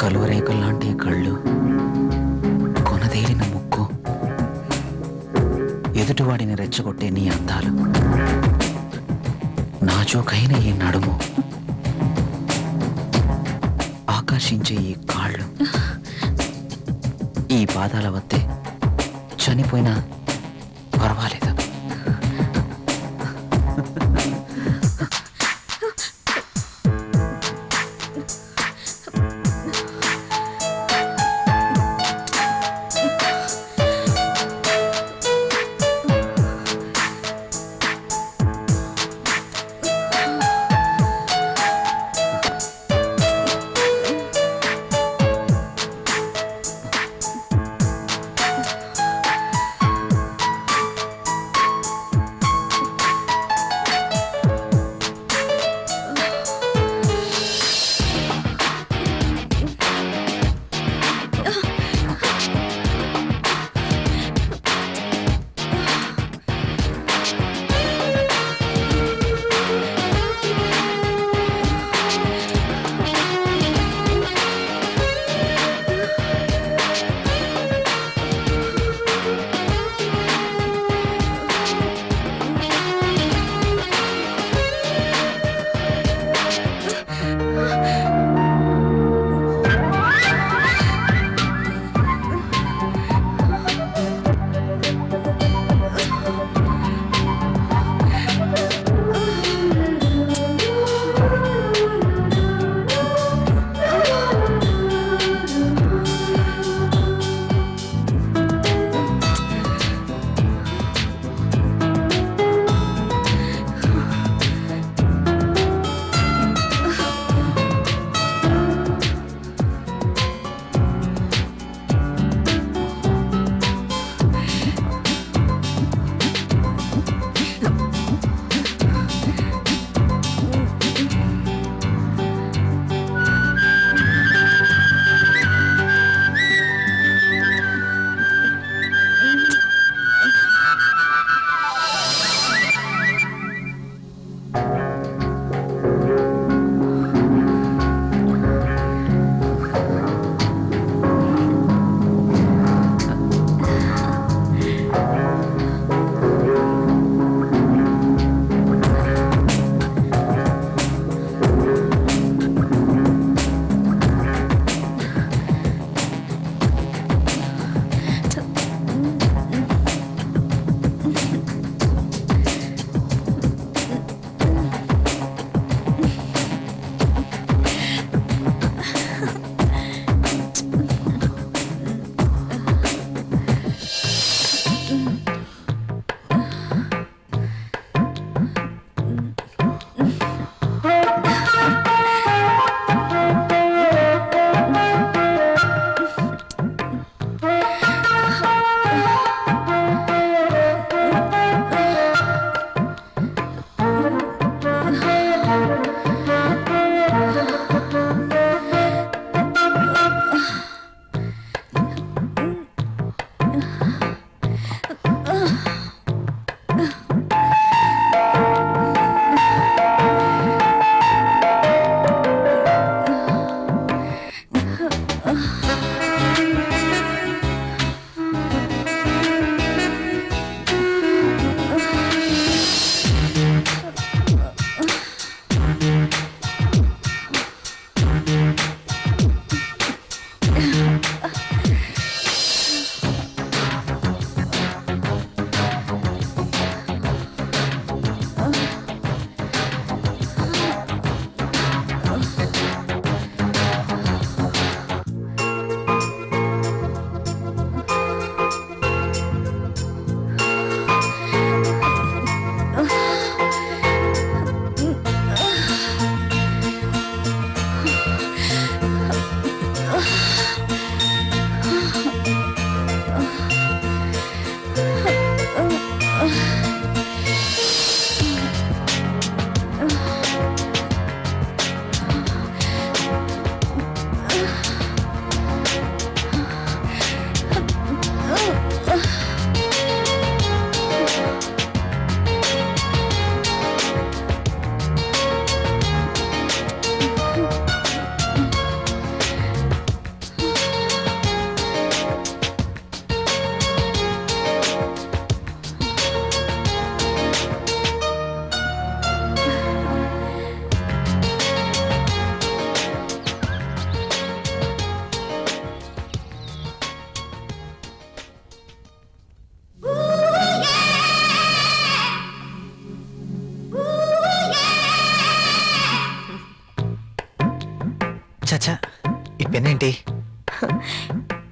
కలువరేకుల్లాంటి కళ్ళు, కొనదేలిన ముక్కు, ఎదుటివాడిని రెచ్చగొట్టే నీ అందాలు, నాజూకైన ఈ నడుము, ఆకర్షించే ఈ కాళ్ళు, ఈ పాదాల వద్దే చనిపోయినా పర్వాలేదు.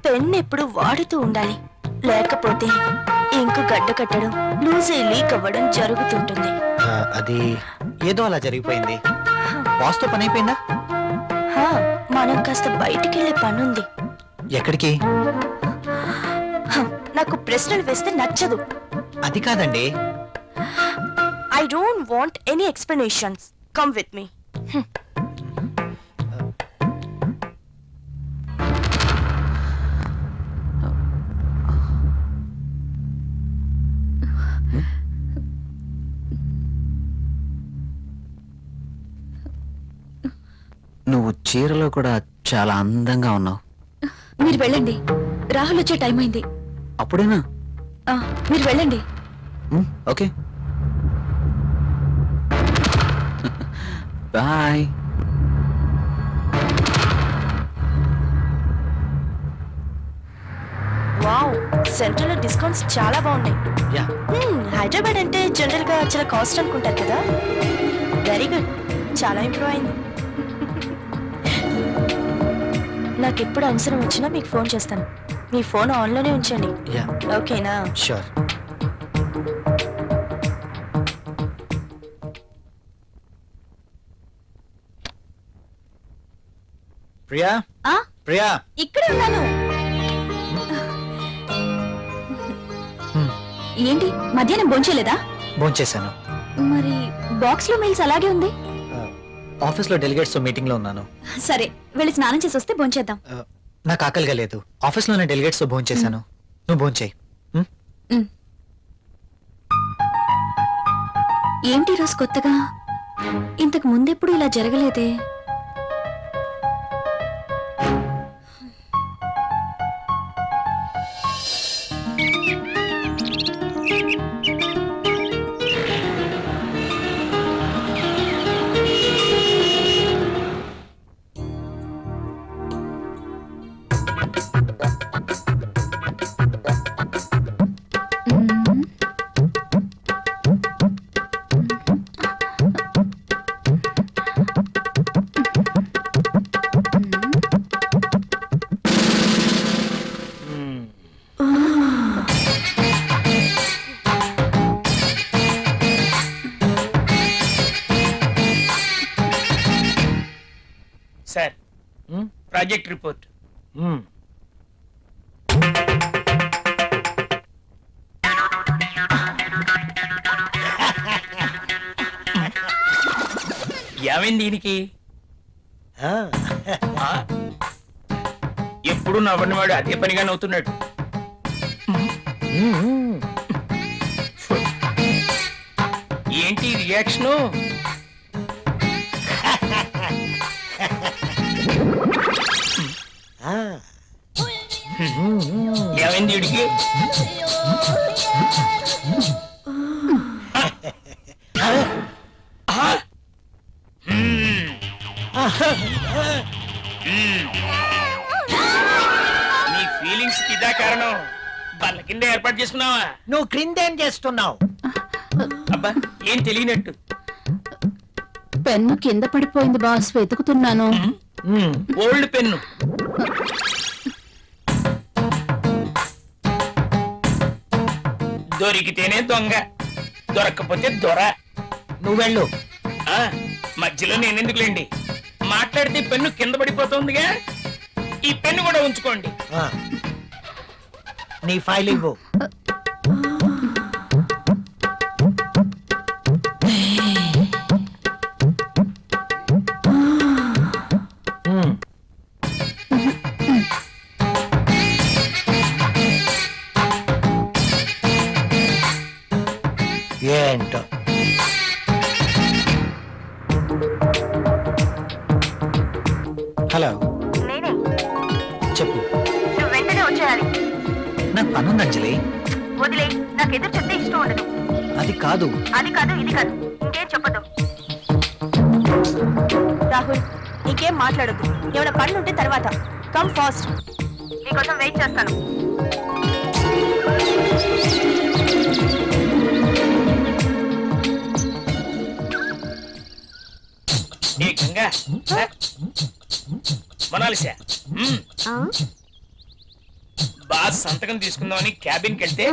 పెన్ ఎప్పుడు వాడుతూ ఉండాలి, లేకపోతే ఇంకు గడ్డ కట్టడం, లూజ్ అయి లీక్ అవ్వడం జరుగుతుంటుంది. అది ఏదో అలా జరిగిపోయింది. బాస్తో పని అయిపోయిందా? హా, మనం కాస్త బయటికి వెళ్ళే పనుంది. ఎక్కడికి? నాకు ప్రశ్నలు వేస్తే నచ్చదు. అది కాదండి. I don't want any explanations. Come with me. నువ్వు చీరలో కూడా చాలా అందంగా ఉన్నావు. మీరు వెళ్ళండి, రాహుల్ వచ్చే టైం అయింది. అప్పుడేనా? మీరు వెళ్ళండి. Okay, bye. వావ్, సెంట్రల్ లో డిస్కౌంట్స్ చాలా బాగున్నాయి. యా, హైదరాబాద్ అంటే జనరల్ గా చాలా కాస్ట్ అనుకుంటారు కదా. వెరీ గుడ్, చాలా ఇంప్రూవ్ అయింది. నాకు ఎప్పుడు అవసరం వచ్చినా మీకు ఫోన్ చేస్తాను. మీ ఫోన్ ఆన్లోనే ఉంచండి. యా, ఓకేనా? షూర్. ప్రియా, ప్రియా, ఇక్కడే ఉన్నాను. ఏంటి మధ్యాహ్నం భోంచేలేదా? భోంచేశాను. మరి బాక్స్ లో మెయిల్స్ అలాగే ఉంది. ఆఫీస్ లో డెలిగేట్స్ తో మీటింగ్ లో ఉన్నాను. సరే, వెళ్ళి స్నానం చేసి వస్తే భోంచేద్దాం. నాకు ఆకలిగా లేదు. ఆఫీస్ లోనే డెలిగేట్స్ తో భోంచేశాను. నువ్వు భోంచేయి. ఏంటి రోజు కొత్తగా? ఇంతకు ముందెప్పుడు ఇలా జరగలేదే. Sir, project report. ఏమైంది దీనికి? ఎప్పుడు నవ్వనివాడు అదే పనిగా నవ్వుతున్నాడు. ఏంటి రియాక్షను? ఏమైంది వీడికి? నీ ఫీలింగ్స్ కి ఇదా కారణం? బల్ల కింద ఏర్పాటు చేసుకున్నావా? నువ్వు క్రిందేం చేస్తున్నావు? అబ్బా, ఏం తెలియనట్టు. పెన్ను కింద పడిపోయింది బాస్, వెతుకుతున్నాను. Old pen. దొరికితేనే దొంగ, దొరక్కపోతే దొర. నువ్వు వెళ్ళు. మధ్యలో నేనెందుకులేండి, మాట్లాడితే పెన్ను కింద పడిపోతుందిగా. ఈ పెన్ను కూడా ఉంచుకోండి. నీ ఫైల్ ఇవ్వు. ఏంటో హలో, నేనే. చెప్పు. నువ్వు వెంటనే వచ్చేయాలి. నాకు పనుంది అంజలి. వదిలే, నాకు ఎదురు చెప్తే ఇష్టం ఉండదు. అది కాదు. అది కాదు, ఇది కాదు, ఇంకేం చెప్పదు. రాహుల్, ఇంకేం మాట్లాడొద్దు. ఏమైనా పనులు ఉంటే తర్వాత. కమ్ ఫాస్ట్, నీకోసం వెయిట్ చేస్తాను. ఏ గంగా, మొనాలిసా, బాస్ సంతకం తీసుకుందామని క్యాబిన్కి వెళ్తే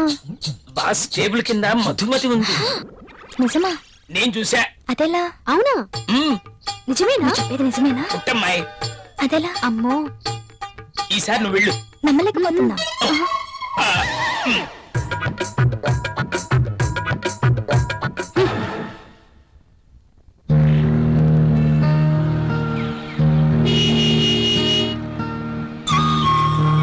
బాస్ టేబుల్ కింద మధుమతి ఉంది. నిజమా? నేను చూసా. అదెలా? అవునా? మ్మ్. నిజమేనా? ఇది నిజమేనా? పుట్టమ్మాయి, అదెలా? అమ్మో, ఈసారి నువ్వు వెళ్ళు. నమ్మలేకపోతున్నా. ఆ, మ్మ్.